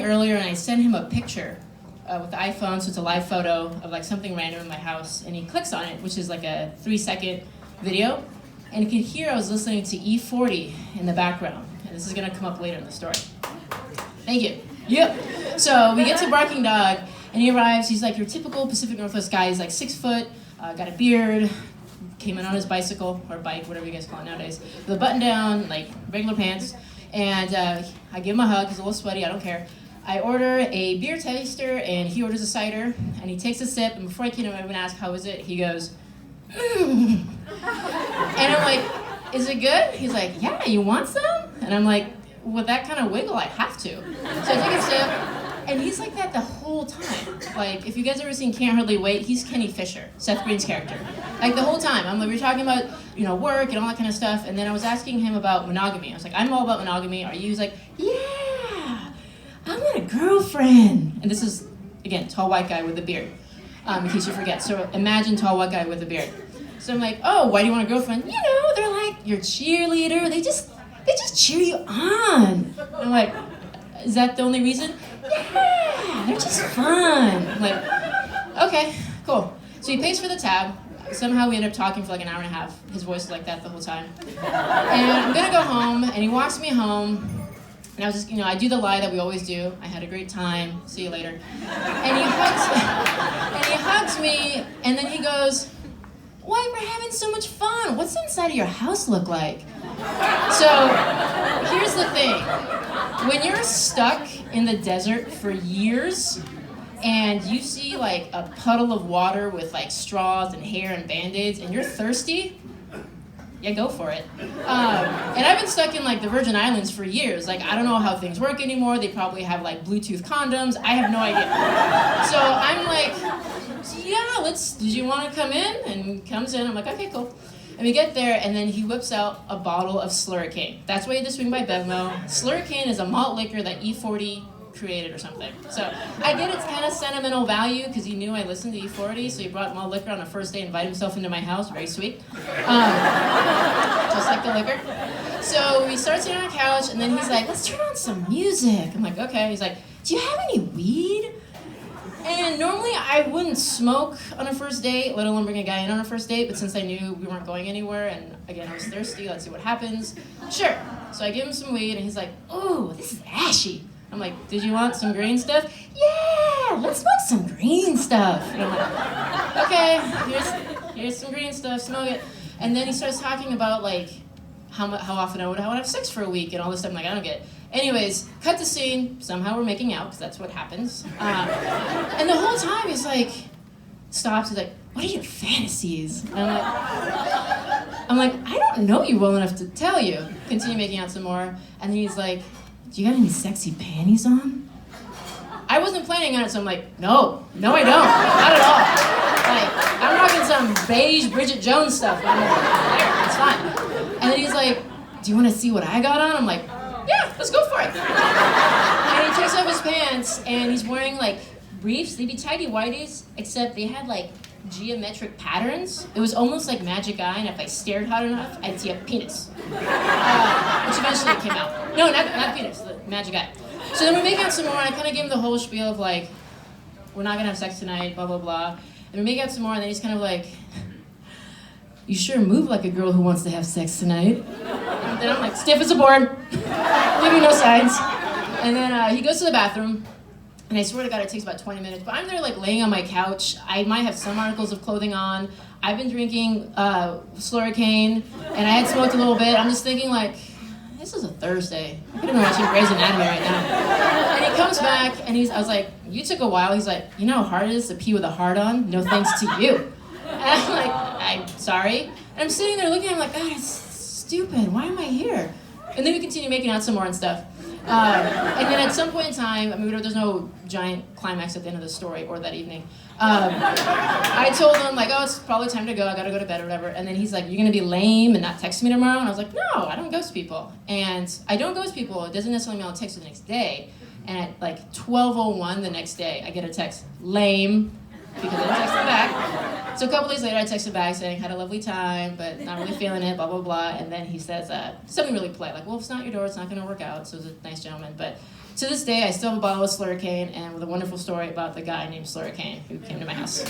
earlier and I sent him a picture with the iPhone, so it's a live photo of like something random in my house, and he clicks on it, which is like a 3-second video, and you can hear I was listening to E40 in the background, and this is gonna come up later in the story. Thank you. Yep. So we get to Barking Dog, and he arrives. He's like your typical Pacific Northwest guy. He's like 6 foot, got a beard, came in on his bicycle or bike, whatever you guys call it nowadays, with a button down, like regular pants. And I give him a hug. He's a little sweaty. I don't care. I order a beer taster, and he orders a cider, and he takes a sip. And before I can even ask how is it, he goes, mm. And I'm like, is it good? He's like, yeah, you want some? And I'm like, with that kind of wiggle, I have to. So I take a sip, and he's like that the whole time. Like, if you guys ever seen Can't Hardly Wait, he's Kenny Fisher, Seth Green's character. Like, the whole time. I'm like, we were talking about, work and all that kind of stuff, and then I was asking him about monogamy. I was like, I'm all about monogamy. Are you? He's like, yeah, I want a girlfriend. And this is, again, tall white guy with a beard, in case you forget. So imagine tall white guy with a beard. So I'm like, oh, why do you want a girlfriend? They're like your cheerleader. They just cheer you on. And I'm like, is that the only reason? Yeah, they're just fun. I'm like, okay, cool. So he pays for the tab. Somehow we end up talking for like an hour and a half. His voice is like that the whole time. And I'm gonna go home, and he walks me home. And I was just, I do the lie that we always do. I had a great time. See you later. And he hugs me, and then he goes, why, we're having so much fun. What's inside of your house look like? So, here's the thing. When you're stuck in the desert for years, and you see like a puddle of water with like straws and hair and Band-Aids, and you're thirsty, yeah, go for it. And I've been stuck in like the Virgin Islands for years. Like, I don't know how things work anymore. They probably have like Bluetooth condoms. I have no idea. So I'm like, yeah, did you want to come in? And he comes in. I'm like, okay, cool. And we get there, and then he whips out a bottle of Slurricane. That's why you had to swing by Bevmo. Slurricane is a malt liquor that E40 created or something. So I get its kind of sentimental value because he knew I listened to E40, so he brought malt liquor on the first day, invited himself into my house. Very sweet. Just like the liquor. So we start sitting on the couch, and then he's like, let's turn on some music. I'm like, okay. He's like, do you have any weed? And normally I wouldn't smoke on a first date, let alone bring a guy in on a first date, but since I knew we weren't going anywhere, and again, I was thirsty, let's see what happens. Sure. So I give him some weed, and he's like, ooh, this is ashy. I'm like, did you want some green stuff? Yeah, let's smoke some green stuff. And I'm like, okay, here's some green stuff, smoke it. And then he starts talking about like how often I would have sex for a week and all this stuff. I'm like, I don't get it. Anyways, cut the scene. Somehow we're making out, because that's what happens. And the whole time he's like, stops. He's like, what are your fantasies? And I'm like, I don't know you well enough to tell you. Continue making out some more. And then he's like, do you got any sexy panties on? I wasn't planning on it, so I'm like, no, I don't. Not at all. Like, I'm rocking some beige Bridget Jones stuff. I'm like, there, it's fine. And then he's like, do you want to see what I got on? I'm like, yeah, let's go for it. And he takes off his pants, and he's wearing like briefs. They'd be tighty whities, except they had like geometric patterns. It was almost like Magic Eye, and if I stared hard enough, I'd see a penis. Which eventually came out. No, not penis, the Magic Eye. So then we make out some more, and I kind of gave him the whole spiel of like, we're not gonna have sex tonight, blah, blah, blah. And we make out some more, and then he's kind of like, you sure move like a girl who wants to have sex tonight. And then I'm like, stiff as a board, giving no signs. And then he goes to the bathroom, and I swear to God, it takes about 20 minutes, but I'm there like laying on my couch. I might have some articles of clothing on. I've been drinking Slurricane, and I had smoked a little bit. I'm just thinking like, this is a Thursday. I could have been watching Grey's Anatomy right now. And he comes back, and I was like, you took a while. He's like, you know how hard it is to pee with a heart on? No thanks to you. And I'm like, I'm sorry. And I'm sitting there looking at him like, God, it's stupid. Why am I here? And then we continue making out some more and stuff. And then at some point in time, I mean, there's no giant climax at the end of the story or that evening. I told him, like, oh, it's probably time to go. I got to go to bed or whatever. And then he's like, you're going to be lame and not text me tomorrow? And I was like, no, I don't ghost people. And I don't ghost people. It doesn't necessarily mean I'll text you the next day. And at like 12:01 the next day, I get a text, lame, because I didn't text him back. So a couple days later, I texted back saying, had a lovely time, but not really feeling it, blah, blah, blah. And then he says something really polite, like, well, if it's not your door, it's not going to work out. So he's a nice gentleman. But To this day, I still have a bottle of Slurricane and with a wonderful story about the guy named Slurricane who came to my house.